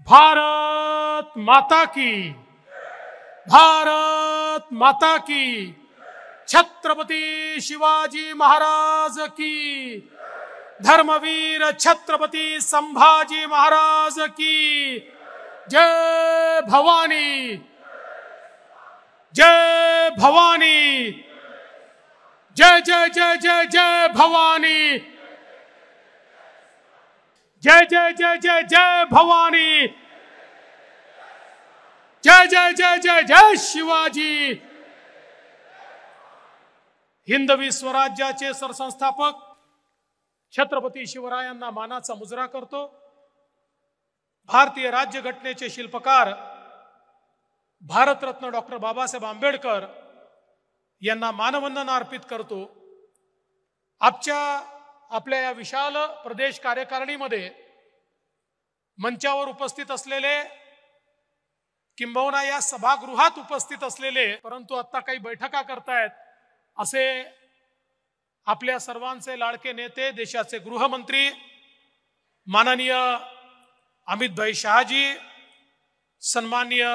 भारत माता की, भारत माता की, छत्रपती शिवाजी महाराज की, धर्मवीर छत्रपती संभाजी महाराज की, जय भवानी, जय भवानी, जय जय जय जय जय भवानी, जय जय जय जय जय भवानी, जय जय जय जय जय शिवाजी। हिंदवी स्वराज्याचे सरसंस्थापक छत्रपती शिवरायांना मानाचा मुजरा करतो। भारतीय राज्यघटनेचे शिल्पकार भारतरत्न डॉक्टर बाबासाहेब आंबेडकर यांना मानवंदना अर्पित करतो। आपल्या या विशाल प्रदेश कार्यकारिणीमध्ये मंचावर उपस्थित असलेले, किंबहुना या सभागृहात उपस्थित असलेले, परंतु आता काही बैठका करतायत असे आपल्या सर्वांचे लाडके नेते, देशाचे गृहमंत्री माननीय अमितभाई शहाजी, सन्माननीय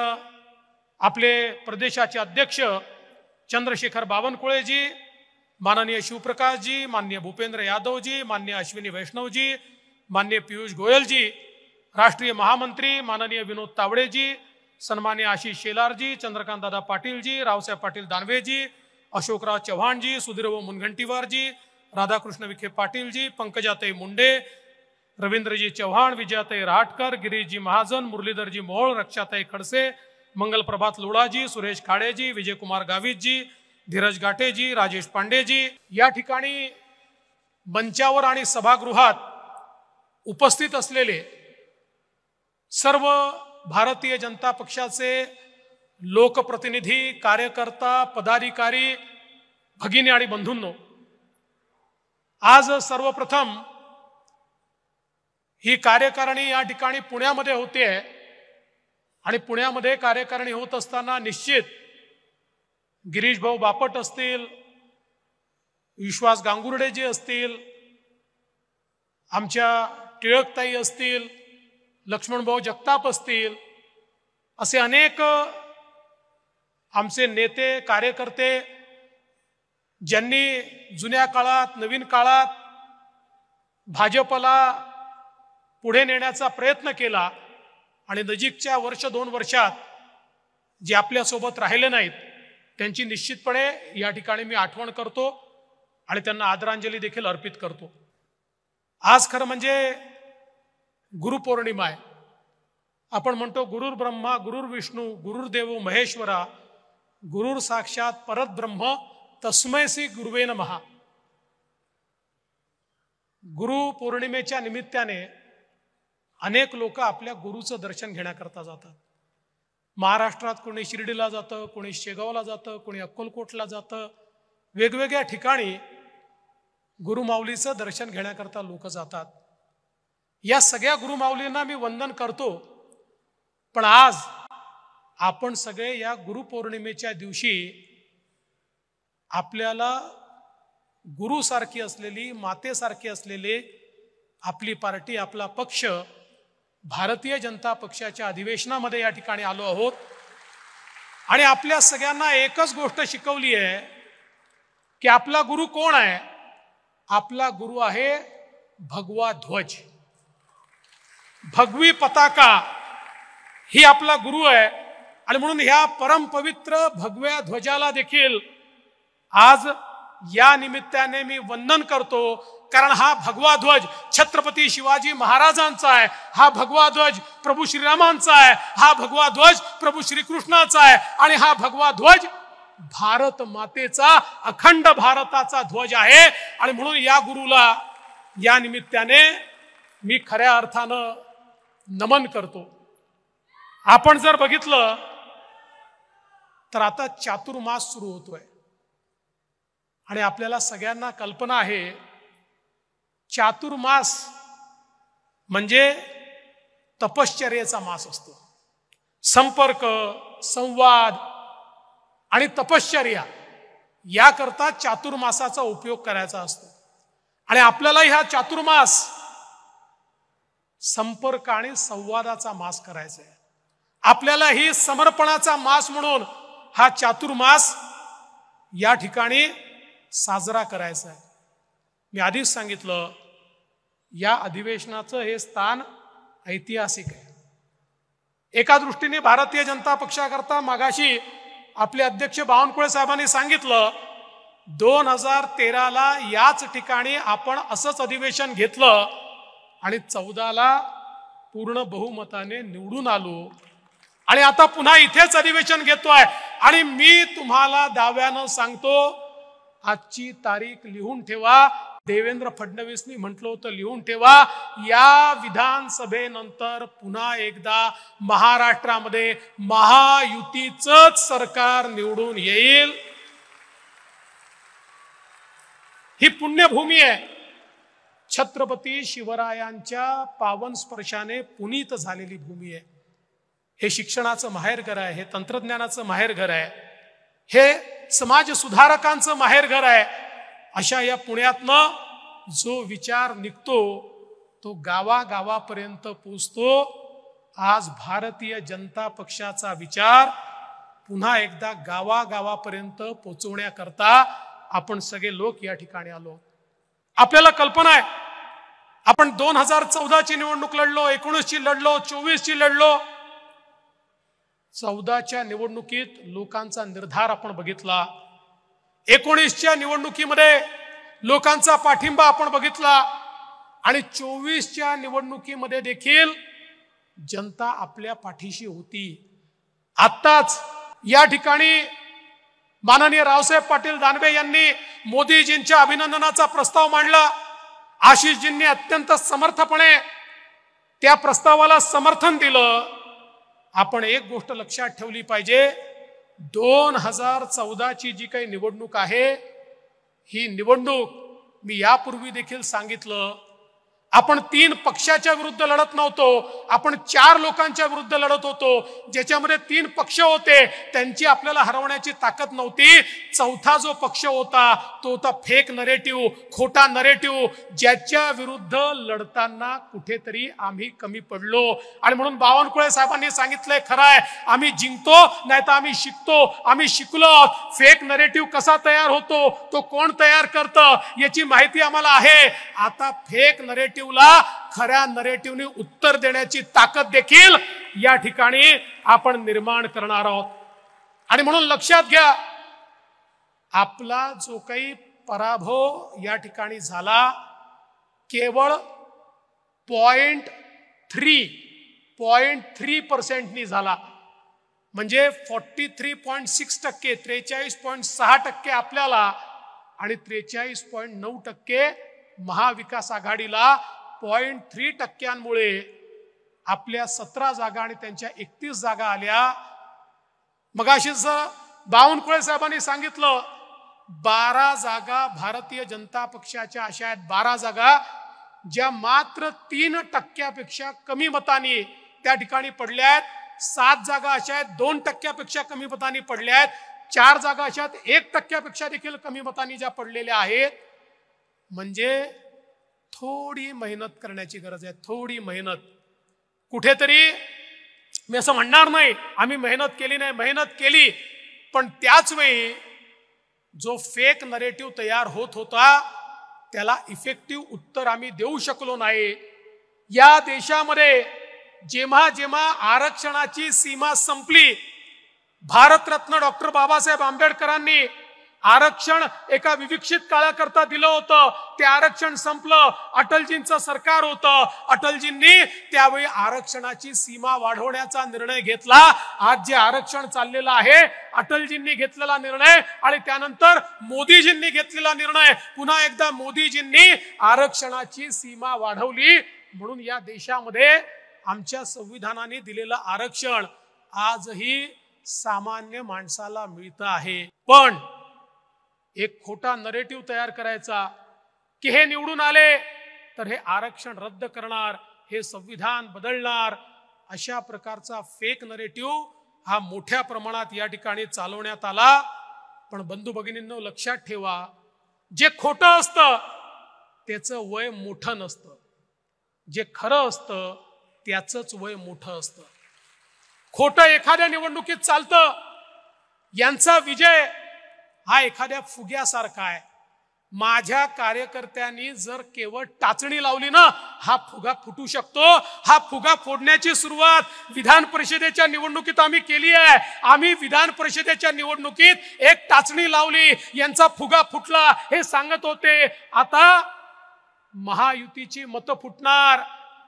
आपले प्रदेशाचे अध्यक्ष चंद्रशेखर बावनकुळेजी, माननीय शिवप्रकाशजी, माननीय भूपेंद्र यादवजी, माननीय अश्विनी वैष्णवजी, माननीय पीयूष गोयलजी, राष्ट्रीय महामंत्री माननीय विनोद तावडेजी, सन्माननीय आशिष शेलारजी, चंद्रकांत दादा पाटीलजी, रावसाहेब पाटील दानवेजी, अशोकराव चव्हाणजी, सुधीरभाऊ मुनगंटीवारजी, राधाकृष्ण विखे पाटीलजी, पंकजाताई मुंडे, रवींद्रजी चव्हाण, विजयाताई रहाटकर, गिरीशजी महाजन, मुरलीधरजी मोहोळ, रक्षाताई खडसे, मंगलप्रभात लोढाजी, सुरेश खाडेजी, विजयकुमार गावितजी, धीरज गाठेजी, राजेश पांडेजी, या ठिकाणी मंचावर आणि सभागृहात उपस्थित असलेले सर्व भारतीय जनता पक्षाचे लोकप्रतिनिधी, कार्यकर्ता, पदाधिकारी, भगिनी आणि बंधूंनो, आज सर्वप्रथम ही कार्यकारिणी या ठिकाणी पुण्यामध्ये होते आणि पुण्यामध्ये कार्यकारिणी होत असताना निश्चित गिरीश भाऊ बापट असतील, विश्वास गांगुर्डे जे असतील, आमच्या टिळकताई असतील, लक्ष्मणभाऊ जगताप असतील, असे अनेक आमचे नेते, कार्यकर्ते ज्यांनी जुन्या काळात, नवीन काळात भाजपला पुढे नेण्याचा प्रयत्न केला आणि नजीकच्या वर्ष 2 वर्षात जे आपल्यासोबत राहिले नाहीत त्यांची निश्चितपणे या ठिकाणी मी आठवण करतो आणि त्यांना आदरांजली देखील अर्पित करतो। आज खरं म्हणजे गुरुपौर्णिमा आहे। आपण म्हणतो गुरुर ब्रह्मा गुरुर विष्णू गुरुर्देवो महेश्वरा गुरुर साक्षात परब्रह्म तस्मै श्री गुरुवे नमः। गुरु पौर्णिमेच्या निमित्ताने अनेक लोक आपल्या गुरुचं दर्शन घेण्याकरता जातात। महाराष्ट्रात कोणी शिर्डीला जातं, कोणी शेगावला जातं, कोणी अक्कलकोटला जातं, वेगवेगळ्या ठिकाणी गुरुमाऊलीचं दर्शन घेण्याकरता लोक जातात। या सगळ्या गुरुमाऊलींना मी वंदन करतो, पण आज आपण सगळे या गुरुपौर्णिमेच्या दिवशी आपल्याला गुरुसारखी असलेली, मातेसारखी असलेली आपली पार्टी, आपला पक्ष भारतीय जनता पक्षाच्या अधिवेशनामध्ये या ठिकाणी आलो आहोत आणि आपल्या सगळ्यांना एकच गोष्ट शिकवली आहे की आपला गुरु कोण आहे? आपला गुरु आहे भगवा ध्वज, भगवी पताका ही आपला गुरु आहे। आणि म्हणून ह्या परमपवित्र भगव्या ध्वजाला देखील आज या निमित्ताने मी वंदन करतो, कारण हा भगवा ध्वज छत्रपती शिवाजी महाराजांचा आहे, हा भगवा ध्वज प्रभू श्रीरामांचा आहे, हा भगवा ध्वज प्रभू श्रीकृष्णाचा आहे आणि हा भगवा ध्वज भारत मातेचा, अखंड भारताचा ध्वज आहे। आणि म्हणून या गुरुला या निमित्ताने मी खऱ्या अर्थानं नमन करतो। आपण जर बघितलं तर आता चातुर्मास सुरू होतोय आणि आपल्याला सगळ्यांना कल्पना आहे चातुर्मास म्हणजे तपश्चर्येचा मास असतो। संपर्क, संवाद आणि तपश्चर्या याकरता चातुर्मासाचा उपयोग करायचा असतो। आणि आपल्याला ह्या चातुर्मास संपर्क आणि संवादाचा मास करायचा आहे. आपल्याला ही समर्पणाचा मास म्हणून हा चातुर्मास या ठिकाणी साजरा करायचा आहे. मी आधीच सांगितलं, या अधिवेशनाचं हे स्थान ऐतिहासिक आहे. एका दृष्टीने भारतीय जनता पक्षाकरता मागाशी आपले अध्यक्ष बावनकुळे साहेबांनी सांगितलं, 2013ला याच ठिकाणी आपण असंच अधिवेशन घेतलं आणि 14ला पूर्ण बहुमताने निवडून आलो आणि आता पुन्हा इथेच अधिवेशन घेतोय. आणि मी तुम्हाला दाव्यानं सांगतो, आजची तारीख लिहून ठेवा. देवेंद्र फडणवीसनी म्हटलं होतं लिहून ठेवा, या विधानसभेनंतर पुन्हा एकदा महाराष्ट्रामध्ये महायुतीचंच सरकार निवडून येईल. ही पुण्यभूमी आहे. छत्रपती शिवरायांच्या पावन स्पर्शाने पुनीत झालेली भूमी आहे. हे शिक्षणाचं माहेरघर आहे, हे तंत्रज्ञानाचं माहेरघर आहे, हे समाज सुधारकांचं माहेरघर आहे. अशा या पुण्यातनं जो विचार निघतो तो गावागावापर्यंत पोचतो. आज भारतीय जनता पक्षाचा विचार पुन्हा एकदा गावागावापर्यंत पोचवण्याकरता आपण सगळे लोक या ठिकाणी आलो. आपल्याला कल्पना आहे, आपण 2014ची निवडणूक लढलो, 19ची लढलो, 24ची लढलो. 14च्या निवडणुकीत लोकांचा निर्धार आपण बघितला. 19च्या निवडणुकीमध्ये लोकांचा पाठिंबा आपण बघितला आणि 24च्या निवडणुकीमध्ये देखील जनता आपल्या पाठीशी होती. आत्ताच या ठिकाणी माननीय रावसाहेब पाटील दानवे यांनी मोदीजींच्या अभिनंदनाचा प्रस्ताव मांडला. आशिषजींनी अत्यंत समर्थपणे त्या प्रस्तावाला समर्थन दिलं. आपण एक गोष्ट लक्षात ठेवली पाहिजे, 2014ची जी काही निवडणूक आहे, ही निवडणूक मी यापूर्वी देखील सांगितलं, आपण 3 पक्षाच्या विरुद्ध लढत नव्हतो, आपण 4 लोकांच्या विरुद्ध लढत होतो. ज्याच्यामध्ये 3 पक्ष होते, त्यांची आपल्याला हरवण्याची ताकद नव्हती. 4था जो पक्ष होता तो होता फेक नरेटिव्ह, खोटा नरेटिव्ह, ज्याच्या विरुद्ध लढताना कुठेतरी आम्ही कमी पडलो. आणि म्हणून बावनकुळे साहेबांनी सांगितलंय, खरं आहे, आम्ही जिंकतो नाही तर आम्ही शिकतो. आम्ही शिकलो. फेक नरेटिव्ह कसा तयार होतो, तो कोण तयार करतं, याची माहिती आम्हाला आहे. आता फेक नरेटिव्हला खऱ्या नरेटिव्हने उत्तर देण्याची ताकद देखील या ठिकाणी आपण निर्माण करणार आहोत. आणि म्हणून लक्षात घ्या, आपला जो काही पराभव या ठिकाणी झाला, केवळ 0.3% झाला. म्हणजे 43.6%, 43.6% आपल्याला आणि 43.9% महाविकास आघाडीला. 0.3%मुळे आपल्या 17 जागा आणि त्यांच्या 31 जागा आल्या. मगाशीच बावनकुळे साहेबांनी सांगितलं, 12 जागा भारतीय जनता पक्षाच्या अशा आहेत, 12 जागा ज्या मात्र 3% कमी मतांनी त्या ठिकाणी पडल्या आहेत. 7 जागा अशा आहेत 2% कमी मतांनी पडल्या आहेत. 4 जागा अशा आहेत 1% देखील कमी मतांनी ज्या पडलेल्या आहेत. म्हणजे थोडी मेहनत करण्याची गरज आहे, थोडी मेहनत. कुठेतरी मी असं म्हणणार नाही आम्ही मेहनत केली नाही, मेहनत केली, पण त्याच वेळी जो फेक नरेटिव्ह तयार होत होता त्याला इफेक्टिव्ह उत्तर आम्ही देऊ शकलो नाही. या देशामध्ये जेव्हा जेव्हा आरक्षणाची सीमा संपली, भारतरत्न डॉक्टर बाबासाहेब आंबेडकरांनी आरक्षण एका विविक्षित काळाकरता दिलं होतं. ते आरक्षण संपलं, अटलजींचं सरकार होतं. अटलजींनी त्यावेळी आरक्षणाची सीमा वाढवण्याचा निर्णय घेतला. आज जे आरक्षण चाललेलं आहे, अटलजींनी घेतलेला निर्णय आणि त्यानंतर मोदीजींनी घेतलेला निर्णय, पुन्हा एकदा मोदीजींनी आरक्षणाची सीमा वाढवली. म्हणून या देशामध्ये आमच्या संविधानाने दिलेलं आरक्षण आजही सामान्य माणसाला मिळतं आहे. पण एक खोटा नरेटिव्ह तयार करायचा की हे निवडून आले तर हे आरक्षण रद्द करणार, हे संविधान बदलणार, अशा प्रकारचा फेक नरेटिव्ह हा मोठ्या प्रमाणात या ठिकाणी चालवण्यात आला. पण बंधू भगिनींनो लक्षात ठेवा, जे खोटं असतं त्याचं वय मोठं नसतं. जे खरं असतं त्याचंच वय मोठं असतं. खोटं एखाद्या निवडणुकीत चालतं. यांचा विजय हा एखाद्या फुग्यासारखा आहे. माझ्या कार्यकर्त्यांनी जर केवळ टाचणी लावली ना, हा फुगा फुटू शकतो. हा फुगा फोडण्याची सुरुवात विधान परिषदेच्या निवडणुकीत आम्ही केली आहे. आम्ही विधान परिषदेच्या निवडणुकीत एक टाचणी लावली, यांचा फुगा फुटला हे सांगत होते. आता महायुतीची मतं फुटणार,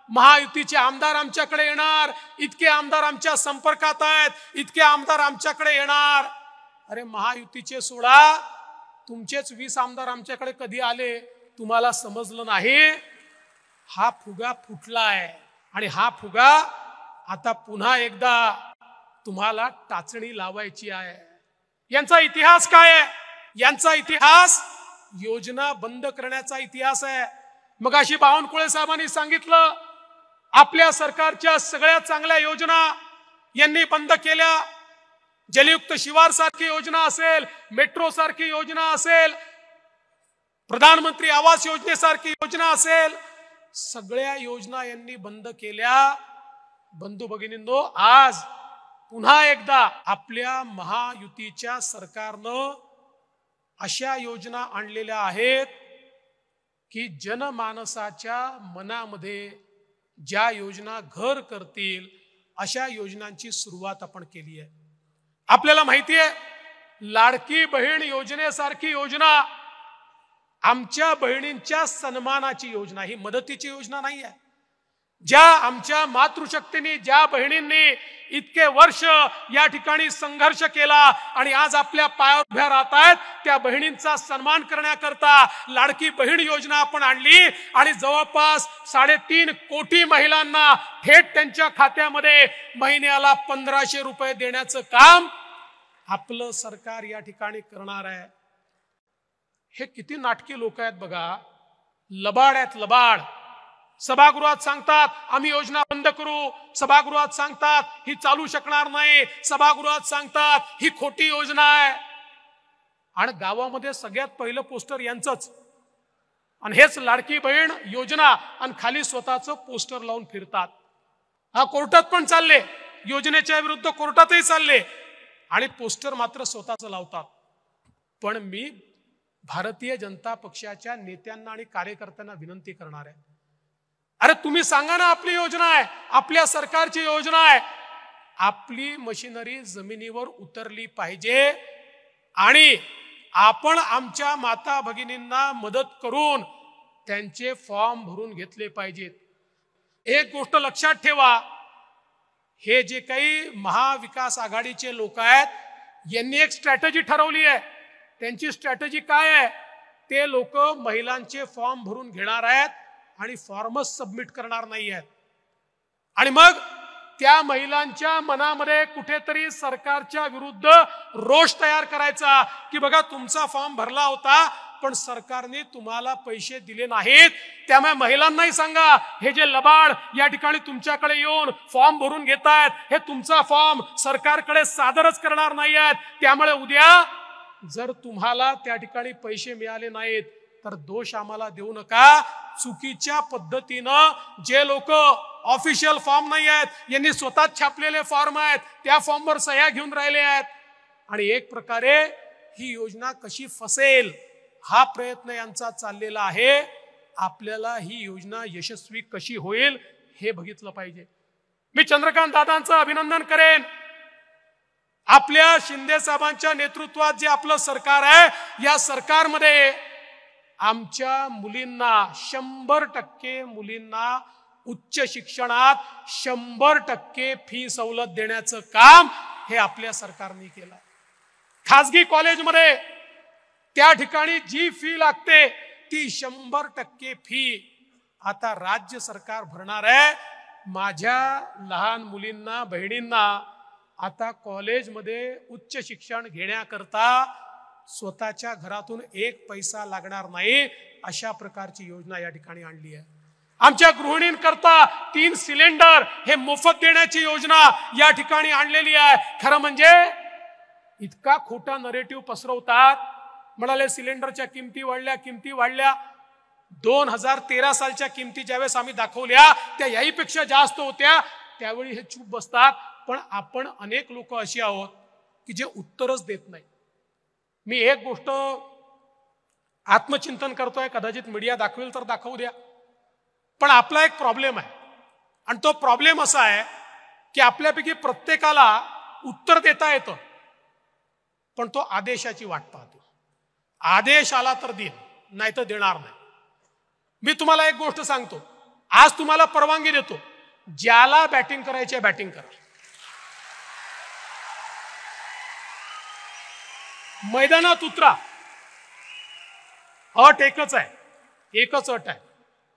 महायुतीचे आमदार आमच्याकडे येणार, इतके आमदार आमच्या संपर्कात आहेत, इतके आमदार आमच्याकडे येणार. अरे महायुतीचे सोडा, तुमचेच 20 आमदार आमच्याकडे कधी आले तुम्हाला समजलं नाही. हा फुगा फुटलाय आणि हा फुगा आता पुन्हा एकदा तुम्हाला टाचणी लावायची आहे. यांचा इतिहास काय आहे? यांचा इतिहास योजना बंद करण्याचा इतिहास आहे. मगाशी बावनकुळे साहेबांनी सांगितलं, आपल्या सरकारच्या सगळ्या चांगल्या योजना यांनी बंद केल्या. जलयुक्त शिवार सारखी योजना असेल, मेट्रो सारखी योजना असेल, प्रधानमंत्री आवास योजनेसारखी योजना असेल, सगळ्या योजना यांनी बंद केल्या. बंधू भगिनींनो, आज पुन्हा एकदा आपल्या महायुतीच्या सरकारनं अशा योजना आणलेल्या आहेत की जनमानसाच्या मनामध्ये ज्या योजना घर करतील अशा योजनांची सुरुवात आपण केली आहे. आपल्याला माहिती आहे, लाडकी बहीण योजनेसारखी योजना आमच्या बहिणींच्या सन्मानाची योजना, ही मदतीची योजना नाही आहे. ज्या आमच्या मातृशक्तीने, ज्या बहिणींनी इतके वर्ष या ठिकाणी संघर्ष केला आणि आज आपल्या पायावर उभ्या राहत आहेत, त्या बहिणींचा सन्मान करण्याकरता लाडकी बहीण योजना आपण आणली आणि जवळपास 3.5 कोटी महिलांना थेट त्यांच्या खात्यामध्ये महिन्याला 1500 रुपये देण्याचं काम आपलं सरकार या ठिकाणी करणार आहे. हे किती नाटकी लोक आहेत बघा, लबाड आहेत, लबाड. सभागृहात सांगतात आम्ही योजना बंद करू, सभागृहात सांगतात ही चालू शकणार नाही, सभागृहात सांगतात ही खोटी योजना आहे. आणि गावामध्ये सगळ्यात पहिलं पोस्टर यांचंच, आणि हेच लाडकी बहीण योजना, आणि खाली स्वतःचं पोस्टर लावून फिरतात. हा कोर्टात पण चालले, योजनेच्या विरुद्ध कोर्टातही चालले, आणि पोस्टर मात्र स्वतःचं लावतात. पण मी भारतीय जनता पक्षाच्या नेत्यांना आणि कार्यकर्त्यांना विनंती करणार आहे, अरे तुम्ही सांगा ना, आपली योजना आहे, आपल्या सरकारची योजना आहे. आपली मशिनरी जमिनीवर उतरली पाहिजे आणि आपण आमच्या माता भगिनींना मदत करून त्यांचे फॉर्म भरून घेतले पाहिजेत. एक गोष्ट लक्षात ठेवा, हे जे काही महाविकास आघाडीचे लोक आहेत यांनी एक स्ट्रॅटेजी ठरवली आहे. त्यांची स्ट्रॅटेजी काय आहे? ते लोक महिलांचे फॉर्म भरून घेणार आहेत आणि फॉर्मच सबमिट करणार नाही आहेत, आणि मग त्या महिलांच्या मनामध्ये कुठेतरी सरकारच्या विरुद्ध रोष तयार करायचा की बघा तुमचा फॉर्म भरला होता पण सरकारने तुम्हाला पैसे दिले नाहीत. त्यामुळे महिलांनाही सांगा, हे जे लबाड या ठिकाणी तुमच्याकडे येऊन फॉर्म भरून घेतायत, हे तुमचा फॉर्म सरकारकडे सादरच करणार नाही आहेत. त्यामुळे उद्या जर तुम्हाला त्या ठिकाणी पैसे मिळाले नाहीत तर दोष आम्हाला देऊ नका. चुकीच्या पद्धतीनं जे लोक ऑफिशियल फॉर्म नाही आहेत, यांनी स्वतः छापलेले फॉर्म आहेत, त्या फॉर्मवर सह्या घेऊन राहिले आहेत, आणि एक प्रकारे ही योजना कशी फसेल हा प्रयत्न यांचा चाललेला आहे. आपल्याला ही योजना यशस्वी कशी होईल हे बघितलं पाहिजे. मी चंद्रकांत दादांचं अभिनंदन करेन. आपल्या शिंदे साहेबांच्या नेतृत्वात जे आपलं सरकार आहे, या सरकारमध्ये आमच्या मुलींना 100% मुलींना उच्च शिक्षणात 100% फी सवलत देण्याचं काम हे आपल्या सरकारने केलं. खासगी कॉलेजमध्ये त्या ठिकाणी जी फी लागते ती 100% फी आता राज्य सरकार भरणार आहे. माझ्या लहान मुलींना, बहिणींना आता कॉलेजमध्ये उच्च शिक्षण घेण्याकरता स्वतःच्या घरातून 1 पैसा लागणार नाही, अशा प्रकारची योजना या ठिकाणी आणली आहे. आमच्या गृहिणींकरता 3 सिलेंडर हे मोफत देण्याची योजना या ठिकाणी आणलेली आहे. खरं म्हणजे इतका खोटा नरेटिव्ह पसरवतात, म्हणाले सिलेंडरच्या किमती वाढल्या. 2013 सालच्या किमती ज्यावेळेस आम्ही दाखवल्या त्या याहीपेक्षा जास्त होत्या, त्यावेळी हे चूप बसतात. पण आपण अनेक लोक अशी आहोत की जे उत्तरच देत नाही. मी एक गोष्ट आत्मचिंतन करतोय, कदाचित मीडिया दाखवेल तर दाखवू द्या, पण आपला एक प्रॉब्लेम आहे. आणि तो प्रॉब्लेम असा आहे की आपल्यापैकी प्रत्येकाला उत्तर देता येतं, पण तो आदेशाची वाट पाहतो. आदेश आला तर देईन, नाही तर देणार नाही. मी तुम्हाला एक गोष्ट सांगतो, आज तुम्हाला परवानगी देतो, ज्याला बॅटिंग करायची आहे बॅटिंग करा. मैदानात उतरा. अट एकच आहे, एकच अट आहे,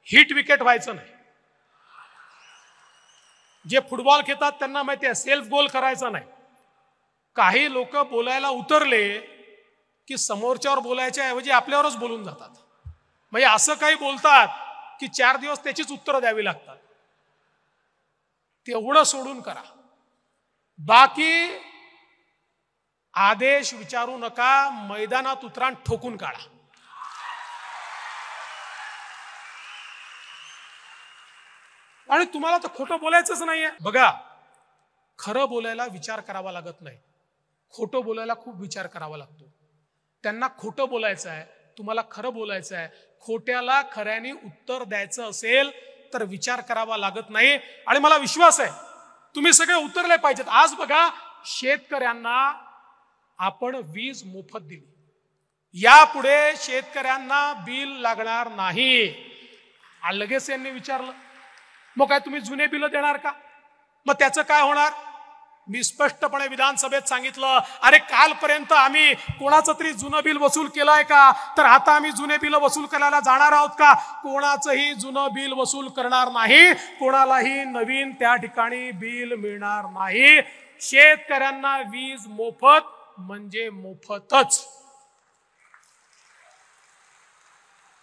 हिट विकेट व्हायचं नाही. जे फुटबॉल खेळतात त्यांना माहिती आहे, सेल्फ गोल करायचा नाही. काही लोक बोलायला उतरले की समोरच्यावर बोलायच्या ऐवजी आपल्यावरच बोलून जातात. म्हणजे असं काही बोलतात की 4 दिवस त्याचीच उत्तरं द्यावी लागतात. तेवढं सोडून करा. बाकी आदेश विचारू नका, मैदानात उतरा, ठोकून काढा. आणि तुम्हाला तर खोटं बोलायचंच नाहीये. बघा, खरं बोलायला विचार करावा लागत नाही, खोटं बोलायला खूप विचार करावा लागतो. त्यांना खोटं बोलायचं आहे, तुम्हाला खरं बोलायचं आहे. खोट्याला खऱ्याने उत्तर द्यायचं असेल तर विचार करावा लागत नाही. आणि मला विश्वास आहे तुम्ही सगळे उतरले पाहिजेत. आज बघा, शेतकऱ्यांना आपण वीज मोफत दिली, यापुढे शेतकऱ्यांना बिल लागणार नाही. लगेच यांनी विचारलं, मग काय तुम्ही जुने बिल देणार का? मग त्याचं काय होणार? मी स्पष्टपणे विधानसभेत सांगितलं, अरे कालपर्यंत आम्ही कोणाचं तरी जुनं बिल वसूल केलंय का? तर आता आम्ही जुने बिल वसूल करायला जाणार आहोत का? कोणाचंही जुनं बिल वसूल करणार नाही, कोणालाही नवीन त्या ठिकाणी बिल मिळणार नाही. शेतकऱ्यांना वीज मोफत म्हणजे मोफतच.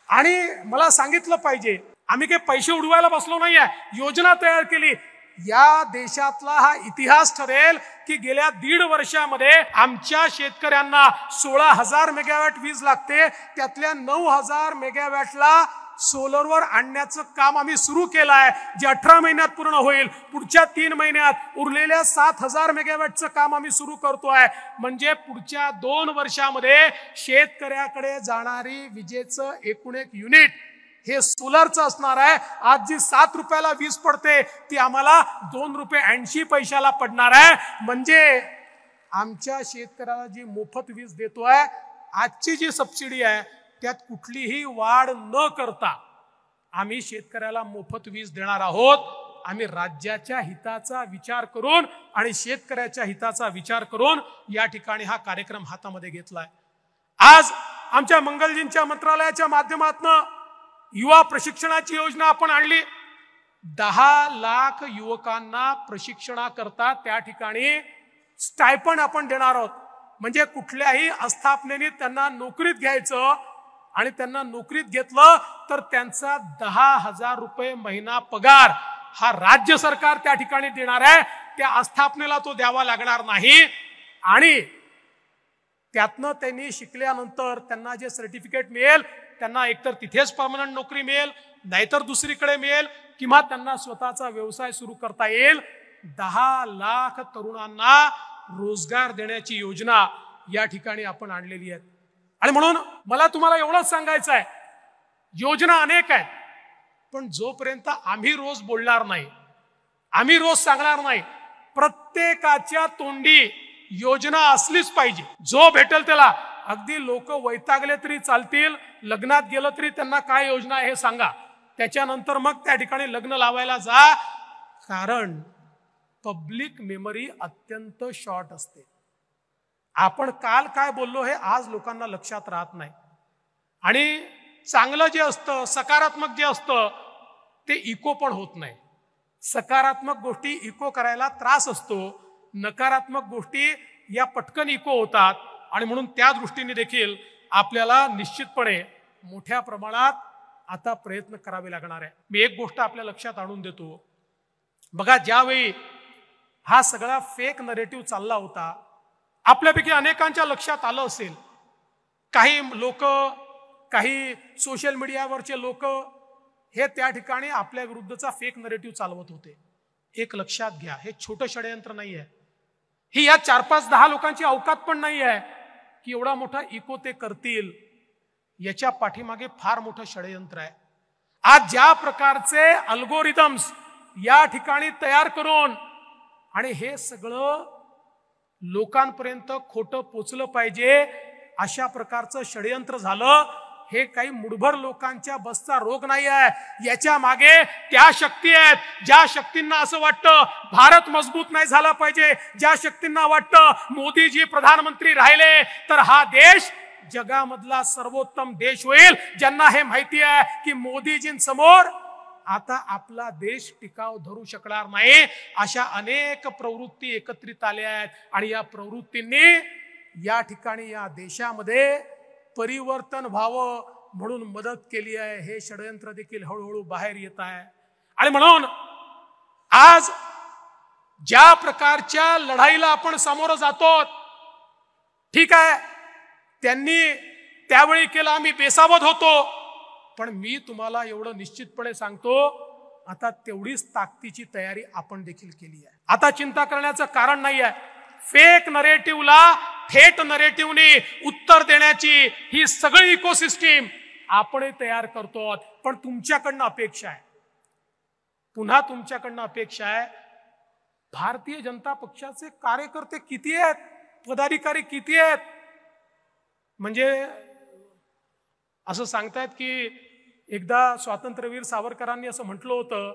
आणि मला सांगितलं पाहिजे, आम्ही काही पैसे उडवायला बसलो नाहीये, योजना तयार केली. या देशातला हा इतिहास ठरेल की गेल्या 1.5 वर्षामध्ये आमच्या शेतकऱ्यांना 16,000 मेगावॅट वीज लागते, त्यातल्या 9,000 मेगावॅटला सोलरवर आणण्याचं काम आम्ही सुरू केलं आहे, जे 18 महिन्यात पूर्ण होईल. पुढच्या 3 महिन्यात उरलेल्या 7,000 मेगावॅटचं काम आम्ही सुरू करतोय. म्हणजे पुढच्या 2 वर्षामध्ये शेतकऱ्याकडे जाणारी विजेचं एकूण एक युनिट हे सोलरचं असणार आहे. आज जी 7 रुपयाला वीज पडते ती आम्हाला 2 रुपये 80 पैशाला पडणार आहे. म्हणजे आमच्या शेतकऱ्याला जी मोफत वीज देतोय, आजची जी सबसिडी आहे त्यात कुठलीही वाढ न करता आम्ही शेतकऱ्याला मोफत वीज देणार आहोत. आम्ही राज्याच्या हिताचा विचार करून आणि शेतकऱ्याच्या हिताचा विचार करून या ठिकाणी हा कार्यक्रम हातामध्ये घेतलाय. आज आमच्या मंगलजींच्या मंत्रालयाच्या माध्यमातून युवा प्रशिक्षणाची योजना आपण आणली. 10 लाख युवकांना प्रशिक्षणाकरता त्या ठिकाणी स्टायपंड आपण देणार आहोत. म्हणजे कुठल्याही आस्थापनेने त्यांना नोकरीत घ्यायचं आणि त्यांना नोकरीत घेतलं तर त्यांचा 10,000 रुपये महिना पगार हा राज्य सरकार त्या ठिकाणी देणार आहे. त्या आस्थापनेला तो द्यावा लागणार नाही. आणि त्यातनं त्यांनी शिकल्यानंतर त्यांना जे सर्टिफिकेट मिळेल, त्यांना एकतर तिथेच परमनंट नोकरी मिळेल, नाहीतर दुसरीकडे मिळेल, किंवा त्यांना स्वतःचा व्यवसाय सुरू करता येईल. 10 लाख तरुणांना रोजगार देण्याची योजना या ठिकाणी आपण आणलेली आहे. आणि म्हणून मला तुम्हाला एवढंच सांगायचं आहे, योजना अनेक आहेत, पण जोपर्यंत आम्ही रोज बोलणार नाही, आम्ही रोज सांगणार नाही, प्रत्येकाच्या तोंडी योजना असलीच पाहिजे. जो भेटेल त्याला, अगदी लोक वैतागले तरी चालतील, लग्नात गेलं तरी त्यांना काय योजना आहे हे सांगा, त्याच्यानंतर मग त्या ठिकाणी लग्न लावायला जा. कारण पब्लिक मेमरी अत्यंत शॉर्ट असते. आपण काल काय बोललो हे आज लोकांना लक्षात राहत नाही. आणि चांगलं जे असतं, सकारात्मक जे असतं ते इको पण होत नाही. सकारात्मक गोष्टी इको करायला त्रास असतो, नकारात्मक गोष्टी या पटकन इको होतात. आणि म्हणून त्या दृष्टीने देखील आपल्याला निश्चितपणे मोठ्या प्रमाणात आता प्रयत्न करावे लागणार आहे. मी एक गोष्ट आपल्या लक्षात आणून देतो. बघा, ज्यावेळी हा सगळा फेक नरेटिव्ह चालला होता, आपल्यापैकी अनेकांच्या लक्षात आलं असेल, काही लोक काही सोशल मीडियावरचे लोक हे त्या ठिकाणी आपल्या विरुद्धचा फेक नरेटिव्ह चालवत होते. एक लक्षात घ्या, हे छोटं षडयंत्र नाही आहे. ही या 4-5-10 लोकांची अवकात पण नाही आहे की एवढा मोठा इको ते करतील. याच्या पाठीमागे फार मोठं षडयंत्र आहे. आज ज्या प्रकारचे अल्गोरिदम्स या ठिकाणी तयार करून आणि हे सगळं लोकांपर्यंत खोटं पोचलं पाहिजे अशा प्रकारचं षडयंत्र झालं. हे काही मुठभर लोकांच्या बसचा रोग नाही आहे. याच्या मागे त्या शक्ती आहेत ज्या शक्तींना असं वाटतं भारत मजबूत नाही झाला पाहिजे, ज्या शक्तींना वाटतं मोदीजी प्रधानमंत्री राहिले तर हा देश जगामधला सर्वोत्तम देश होईल. ज्यांना हे माहिती आहे की मोदीजींसमोर आता आपला देश टिकाव धरू शकणार नाही. अशा अनेक प्रवृत्ती एकत्रित आल्या आहेत आणि या प्रवृत्तींनी या ठिकाणी या देशामध्ये परिवर्तन व्हावं म्हणून मदत केली आहे. हे षडयंत्र देखील हळूहळू बाहेर येत आहे. आणि म्हणून आज ज्या प्रकारच्या लढाईला आपण सामोरं जातो, ठीक आहे त्यांनी त्यावेळी केलं, आम्ही बेसावध होतो, पण मी तुम्हाला एवढं निश्चितपणे सांगतो आता तेवढीच ताकदीची तयारी आपण देखील केली आहे. आता चिंता करण्याचं कारण नाही आहे. फेक नरेटिव्हला थेट नरेटिव्हने उत्तर देण्याची ही सगळी इकोसिस्टीम आपण तयार करतो. पण तुमच्याकडनं अपेक्षा आहे, पुन्हा तुमच्याकडनं अपेक्षा आहे, भारतीय जनता पक्षाचे कार्यकर्ते किती आहेत, पदाधिकारी किती आहेत. म्हणजे असं सांगतायत की एकदा स्वातंत्र्यवीर सावरकरांनी असं म्हटलं होतं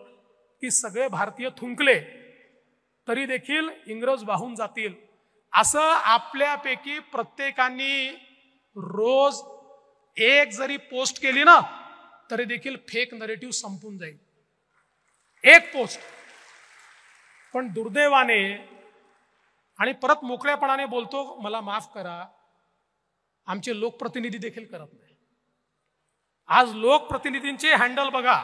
की सगळे भारतीय थुंकले तरी देखील इंग्रज वाहून जातील. असं आपल्यापैकी प्रत्येकाने रोज एक जरी पोस्ट केली ना तरी देखील फेक नरेटिव्ह संपून जाईल, एक पोस्ट. पण दुर्दैवाने, आणि परत मोकळ्यापणाने बोलतो, मला माफ करा, आमचे लोकप्रतिनिधी देखील करत नाही. आज लोकप्रतिनिधींचे हँडल बघा.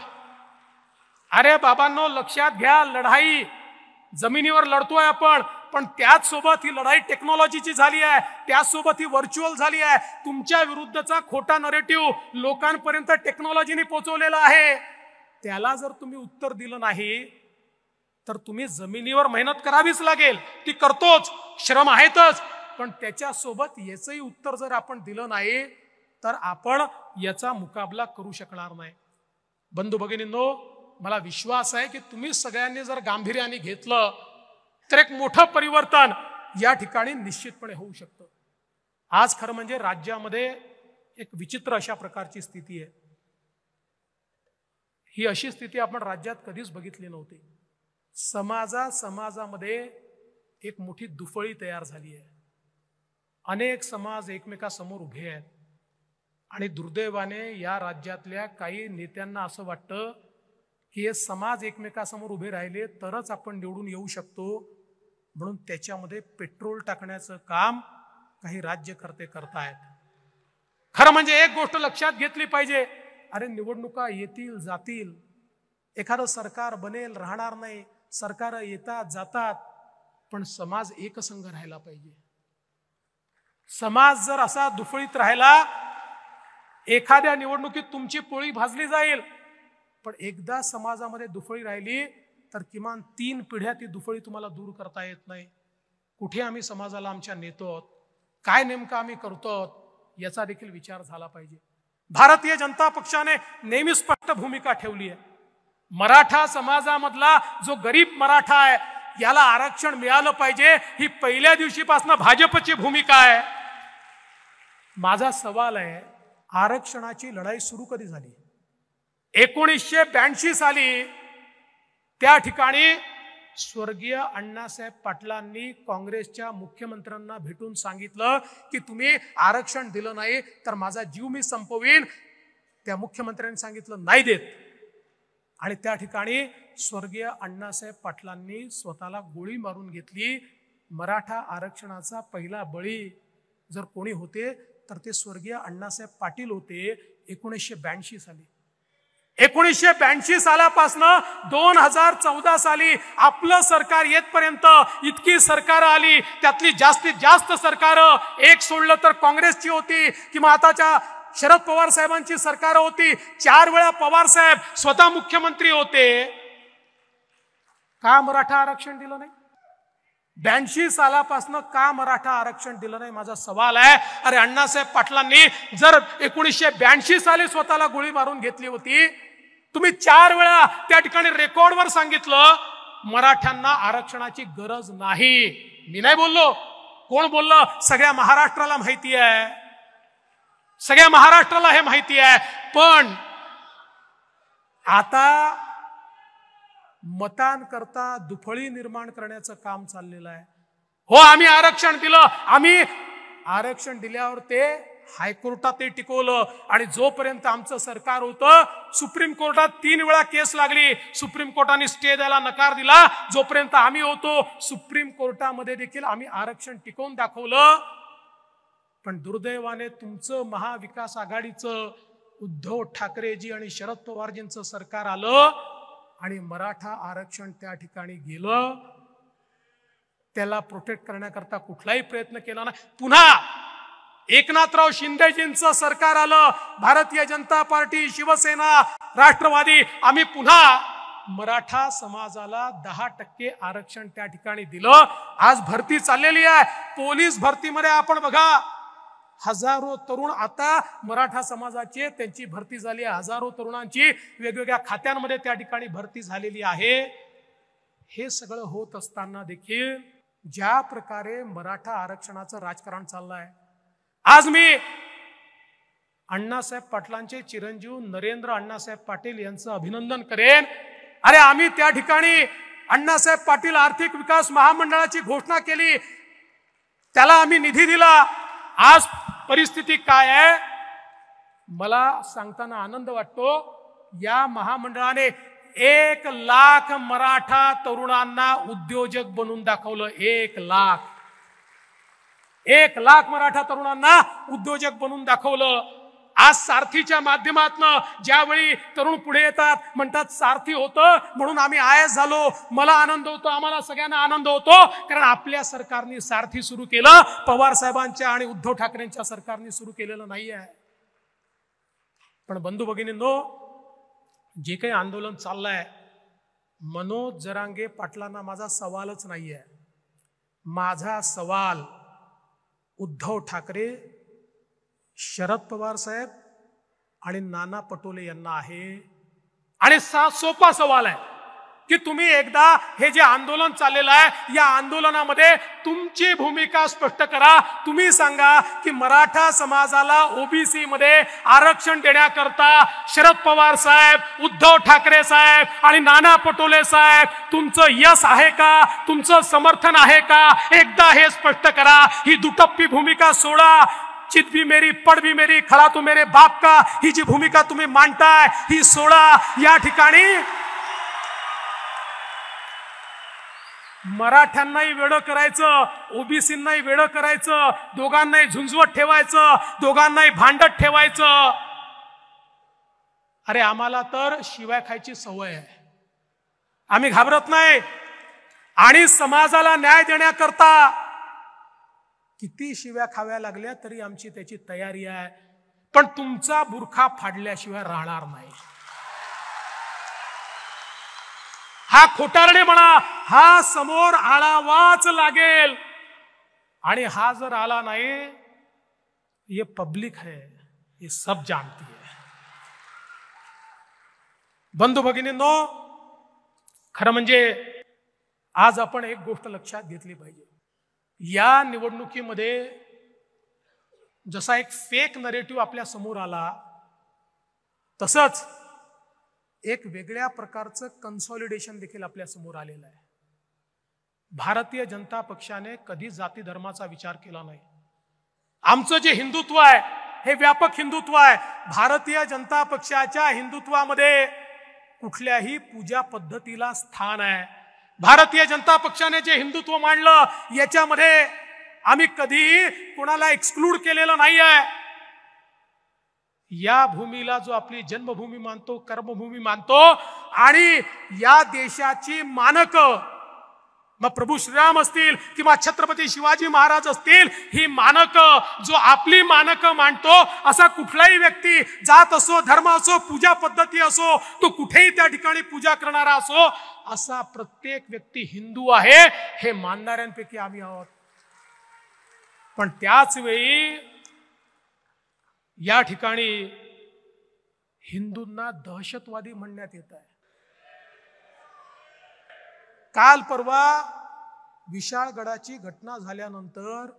अरे बाबांनो, लक्षात घ्या, लढाई जमिनीवर लढतोय आपण, पण त्याच सोबत ही लढाई टेक्नॉलॉजीची झाली आहे, त्याच सोबत ही व्हर्च्युअल झाली आहे. तुमच्या विरुद्धचा खोटा नरेटिव्ह लोकांपर्यंत टेक्नॉलॉजीने पोहोचवलेला आहे. त्याला जर तुम्ही उत्तर दिलं नाही तर तुम्ही जमिनीवर मेहनत करावीच लागेल, ती करतोच, श्रम आहेतच, पण त्याच्या सोबत याचंही उत्तर जर आपण दिलं नाही तर आपण याचा मुकाबला करू शकणार नाही. बंधू भगिनींनो, मला विश्वास आहे की तुम्ही सगळ्यांनी जर गांभीर्याने घेतलं तर एक मोठं परिवर्तन या ठिकाणी निश्चितपणे होऊ शकतं. आज खरं म्हणजे राज्यामध्ये एक विचित्र अशा प्रकारची स्थिती आहे. ही अशी स्थिती आपण राज्यात कधीच बघितली नव्हती. समाजामध्ये एक मोठी दुफळी तयार झाली आहे. अनेक समाज एकमेकांसमोर उभे आहेत आणि दुर्दैवाने या राज्यातल्या काही नेत्यांना असं वाटतं की हे समाज एकमेकांसमोर उभे राहिले तरच आपण निवडून येऊ शकतो, म्हणून त्याच्यामध्ये पेट्रोल टाकण्याचं काम काही राज्यकर्ते करतायत. खरं म्हणजे एक गोष्ट लक्षात घेतली पाहिजे, अरे निवडणुका येतील जातील, एखादं सरकार बनेल राहणार नाही, सरकार येतात जातात, पण समाज एकसंघ राहायला पाहिजे. समाज जर असा दुफळीत राहिला, एखाद्या निवडणुकीत तुमची पोळी भाजली जाईल, पण एकदा समाजामध्ये दुफळी राहिली तर किमान 3 पिढ्या ती दुफळी तुम्हाला दूर करता येत नाही. कुठे आम्ही समाजाला आमच्या नेतो, काय नेमकं आम्ही करतो, याचा देखील विचार झाला पाहिजे. भारतीय जनता पक्षाने नेहमी स्पष्ट भूमिका ठेवली आहे. मराठा समाजामधला जो गरीब मराठा आहे याला आरक्षण मिळालं पाहिजे, ही पहिल्या दिवशीपासून भाजपची भूमिका आहे. माझा सवाल आहे, आरक्षणाची लढाई सुरू कधी झाली? 1982 साली त्या ठिकाणी स्वर्गीय अण्णासाहेब पाटलांनी काँग्रेसच्या मुख्यमंत्र्यांना भेटून सांगितलं की तुम्ही आरक्षण दिलं नाही तर माझा जीव मी संपवीन. त्या मुख्यमंत्र्यांनी सांगितलं नाही देत, आणि त्या ठिकाणी स्वर्गीय अण्णासाहेब पाटलांनी स्वतःला गोळी मारून घेतली. मराठा आरक्षणाचा पहिला बळी जर कोणी होते तर ते स्वर्गीय अण्णासाहेब पाटील होते. 1982 साली. 1982 सालापासनं 2014 साली आपलं सरकार येतपर्यंत इतकी सरकार आली, त्यातली जास्तीत जास्त सरकार एक सोडलं तर काँग्रेसची होती किंवा आताच्या शरद पवार साहेबांची सरकार होती, 4 वेळा पवार साहेब स्वतः मुख्यमंत्री होते, का मराठा आरक्षण दिलं नाही? 82 सालापासून का मराठा आरक्षण दिलं नाही, माझा सवाल आहे. अरे अण्णासाहेब पाटलांनी जर 1982 साली स्वतःला गोळी मारून घेतली होती, तुम्ही 4 वेळा त्या ठिकाणी रेकॉर्डवर सांगितलं मराठ्यांना आरक्षणाची गरज नाही. मी नाही बोललो, कोण बोललं? सगळ्या महाराष्ट्राला माहिती आहे, सगळ्या महाराष्ट्राला हे माहिती आहे. पण आता मतांकरता दुफळी निर्माण करण्याचं काम चाललेलं आहे. हो, आम्ही आरक्षण दिलं, आम्ही आरक्षण दिल्यावर ते हायकोर्टात ते टिकवलं आणि जोपर्यंत आमचं सरकार होतं सुप्रीम कोर्टात 3 वेळा केस लागली, सुप्रीम कोर्टाने स्टे द्यायला नकार दिला. जोपर्यंत आम्ही होतो सुप्रीम कोर्टामध्ये देखील आम्ही आरक्षण टिकवून दाखवलं. पण दुर्दैवाने तुमचं महाविकास आघाडीचं उद्धव ठाकरेजी आणि शरद पवारजींचं सरकार आलं आणि मराठा आरक्षण त्या ठिकाणी गेलं. त्याला प्रोटेक्ट करण्याकरता कुठलाही प्रयत्न केला नाही. पुन्हा एकनाथराव शिंदेजींचं सरकार आलं, भारतीय जनता पार्टी, शिवसेना, राष्ट्रवादी, आम्ही पुन्हा मराठा समाजाला 10% आरक्षण त्या ठिकाणी दिलं. आज भरती चाललेली आहे, पोलीस भरतीमध्ये आपण बघा हजारो तरुण आता मराठा समाजाचे त्यांची भरती झाली आहे. हजारो तरुणांची वेगवेगळ्या खात्यांमध्ये त्या ठिकाणी भरती झालेली आहे. हे सगळं होत असताना देखील ज्या प्रकारे मराठा आरक्षणाचं राजकारण चाललंय, आज मी अण्णासाहेब पाटलांचे चिरंजीव नरेंद्र अण्णासाहेब पाटील यांचं अभिनंदन करेन. अरे आम्ही त्या ठिकाणी अण्णासाहेब पाटील आर्थिक विकास महामंडळाची घोषणा केली, त्याला आम्ही निधी दिला. आज परिस्थिती काय आहे मला सांगताना आनंद वाटतो. या महामंडळाने 1 लाख मराठा तरुणांना उद्योजक बनवून दाखवलं. 1 लाख मराठा तरुणांना उद्योजक बनवून दाखवलं. आज सारथीच्या माध्यमातून ज्यावेळी तरुण पुढे येतात, म्हणतात सारथी होतं म्हणून आम्ही आयएस झालो, मला आनंद होतो, आम्हाला सगळ्यांना आनंद होतो, कारण आपल्या सरकारने सारथी सुरू केलं, पवार साहेबांच्या आणि उद्धव ठाकरेंच्या सरकारने सुरू केलेलं नाही आहे. पण बंधू भगिनींनो, जे काही आंदोलन चाललंय, मनोज जरांगे पाटलांना माझा सवालच नाहीये. माझा सवाल उद्धव ठाकरे, शरद पवार साहेब आणि नाना पटोले यांना आहे. आणि सोपा सवाल आहे की तुम्ही एकदा हे जे आंदोलन चाललेलं आहे, या आंदोलनामध्ये तुमची भूमिका स्पष्ट करा. तुम्ही सांगा की मराठा समाजाला ओबीसी मध्ये आरक्षण देण्याकरता शरद पवार साहेब, उद्धव ठाकरे साहेब आणि नाना पटोले साहेब तुमचं यश आहे का, तुमचं समर्थन आहे का? एकदा हे स्पष्ट करा. ही दुटप्पी भूमिका सोडा. चित भी मेरी, पड भी मेरी, खड़ा तो मेरे बाप का, ही जी भूमिका तुम्ही मांडताय ही सोडा. या ठिकाणी मराठ्यांनाही वेडं करायचं, ओबीसींनाही वेडं करायचं, दोघांनाही झुंजवत ठेवायचं, दोघांनाही भांडत ठेवायचं. अरे आम्हाला तर शिव्या खायची सवय आहे, आम्ही घाबरत नाही. आणि समाजाला न्याय देण्याकरता किती शिव्या खाव्या लागल्या तरी आमची त्याची तयारी आहे. पण तुमचा बुरखा फाडल्याशिवाय राहणार नाही. हा खोटारडे म्हणा, हा समोर आळावाच लागेल. आणि हा जर आला नाही, ये पब्लिक है, ये सब जानती है. बंधू भगिनींनो, खरं म्हणजे आज आपण एक गोष्ट लक्षात घेतली पाहिजे. या निवडणुकीमध्ये जसा एक फेक नरेटिव्ह आपल्या समोर आला, तसंच एक वेगळ्या प्रकारचं कन्सॉलिडेशन देखील आपल्या समोर आलेलं आहे. भारतीय जनता पक्षाने कधी जाती धर्माचा विचार केला नाही. आमचं जे हिंदुत्व आहे हे व्यापक हिंदुत्व आहे. भारतीय जनता पक्षाच्या हिंदुत्वामध्ये कुठल्याही पूजा पद्धतीला स्थान आहे. भारतीय जनता पक्षाने जे हिंदुत्व मांडलं याच्यामध्ये आम्ही कधीही कोणाला एक्सक्लूड केलेलं नाही आहे. या भूमीला जो आपली जन्मभूमी मानतो, कर्मभूमी मानतो, आणि या देशाची मानक मग प्रभू श्रीराम असतील किंवा छत्रपती शिवाजी महाराज असतील, ही मानक, जो आपली मानक मांडतो असा कुठलाही व्यक्ती, जात असो, धर्म असो, पूजा पद्धती असो, तो कुठेही त्या ठिकाणी पूजा करणारा असो, असा प्रत्येक व्यक्ती हिंदू आहे हे मानणाऱ्यांपैकी आम्ही आहोत. पण त्याच वेळी या ठिकाणी हिंदूंना दहशतवादी म्हणण्यात येत आहे. काल परवा विशाळगडाची घटना झाल्यानंतर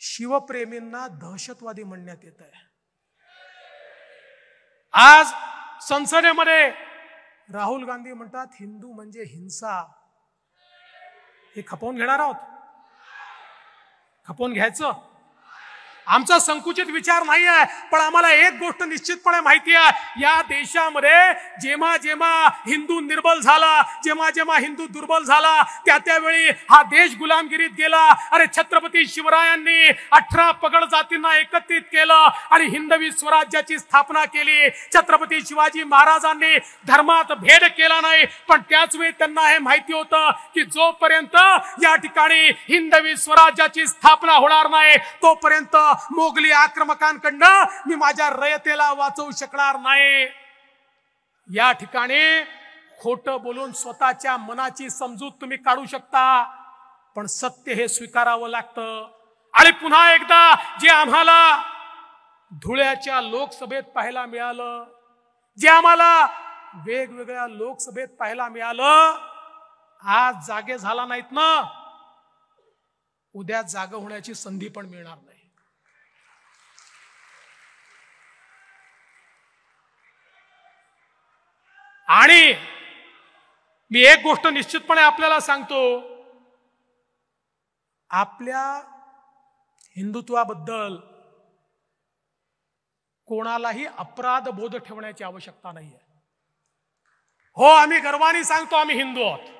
शिवप्रेमींना दहशतवादी म्हणण्यात येत आहे. आज संसदेमध्ये राहुल गांधी म्हणतात हिंदू म्हणजे हिंसा. हे खपवून घेणार आहोत, खपवून घ्यायचं. आमचा संकुचित विचार नाही आहे, पण आम्हाला एक गोष्ट निश्चितपणे माहिती आहे, या देशामध्ये जेव्हा जेव्हा हिंदू निर्बल झाला, जेव्हा जेव्हा हिंदू दुर्बल झाला, त्यावेळी हा देश गुलामगिरीत गेला. अरे छत्रपती शिवरायांनी 18 पगड जातींना एकत्रित केलं आणि हिंदवी स्वराज्याची स्थापना केली. छत्रपती शिवाजी महाराजांनी धर्मात भेद केला नाही, पण त्याच वेळी त्यांना हे माहिती होतं की जोपर्यंत या ठिकाणी हिंदवी स्वराज्याची स्थापना होणार नाही, तोपर्यंत मोगली आक्रमकांकडनं मी माझ्या रयतेला वाचवू शकणार नाही. या ठिकाणी खोटं बोलून स्वतःच्या मनाची समजूत तुम्ही काढू शकता, पण सत्य हे स्वीकारावं लागतं. आणि पुन्हा एकदा जे आम्हाला धुळ्याच्या लोकसभेत पाहायला मिळालं, जे आम्हाला वेगवेगळ्या लोकसभेत पाहायला मिळालं, आज जागे झाला नाहीत ना, उद्या जागा होण्याची संधी पण मिळणार नाही. आणि मी एक गोष्ट निश्चितपणे आपल्याला सांगतो, आपल्या हिंदुत्वाबद्दल कोणालाही अपराध बोध ठेवण्याची आवश्यकता नाहीये. हो, आम्ही गर्वाने सांगतो आम्ही हिंदू आहोत.